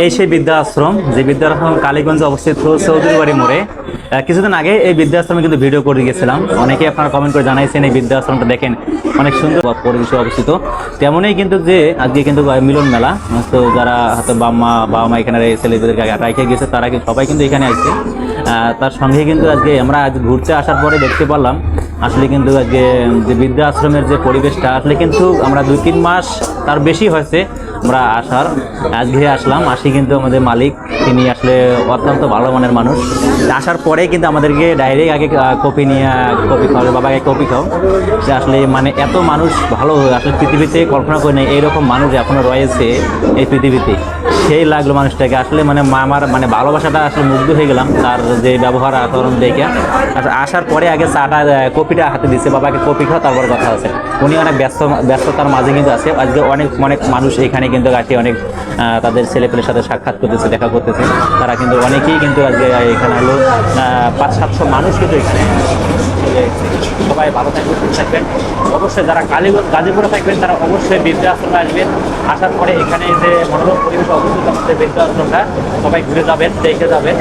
এই সেই বৃদ্ধাশ্রম, যে বৃদ্ধাশ্রম কালীগঞ্জে অবস্থিত চৌধুরী বাড়ি মোড়ে। কিছুদিন আগে এই বৃদ্ধাশ্রমে কিন্তু ভিডিও করে গেছিলাম, অনেকে আপনারা কমেন্ট করে জানাইছেন এই বৃদ্ধাশ্রমটা দেখেন অনেক সুন্দর পরিবেশে অবস্থিত। তেমনই কিন্তু যে আজকে কিন্তু মিলন মেলা, তো যারা হয়তো বাবা মা এখানে ছেলেদেরকে রাইখে গেছে তারা কিন্তু সবাই কিন্তু এখানে আসছে। তার সঙ্গে কিন্তু আজকে আমরা আজ ঘুরতে আসার পরে দেখতে পারলাম আসলে কিন্তু আজকে যে বৃদ্ধাশ্রমের যে পরিবেশটা আসলে কিন্তু আমরা 2-3 মাস তার বেশি হয়েছে আমরা আজকে আসলাম। কিন্তু আমাদের মালিক তিনি আসলে অত্যন্ত ভালো মানের মানুষ। আসার পরে কিন্তু আমাদেরকে ডাইরেক্ট আগে কপি নিয়ে কপি খাওয়াবে, বাবাকে কপি খাও। সে আসলে মানে এত মানুষ ভালো আসলে পৃথিবীতে কল্পনা করে নেই এইরকম মানুষ এখনো রয়েছে এই পৃথিবীতে। সেই লাগলো মানুষটাকে আসলে মানে আমার মানে ভালোবাসাটা আসলে মুগ্ধ হয়ে গেলাম তার যে ব্যবহার আচরণ দেখে। আসার পরে আগে চাটা কপিটা হাতে দিচ্ছে, বাবাকে কপি খাও তারপর কথা আছে। উনি অনেক ব্যস্ততার মাঝে কিন্তু আছে। আজকে অনেক অনেক মানুষ এখানে কিন্তু আসে, অনেক তাদের ছেলেপেলের সাথে সাক্ষাৎ করতেছে, দেখা করতেছে। তারা কিন্তু অনেকেই কিন্তু আজকে এখানে হলো 500-700 মানুষ কিন্তু এখানে। সবাই ভালো থাকবেন, সুস্থ থাকবেন। অবশ্যই যারা গাজীপুরে থাকবেন তারা অবশ্যই বৃদ্ধাশ্রমে আসবেন। আসার পরে এখানে যে মনোরম পরিবেশ অবস্থিত আমাদের বৃদ্ধাশ্রমটা সবাই ঘুরে যাবেন, দেখে যাবেন।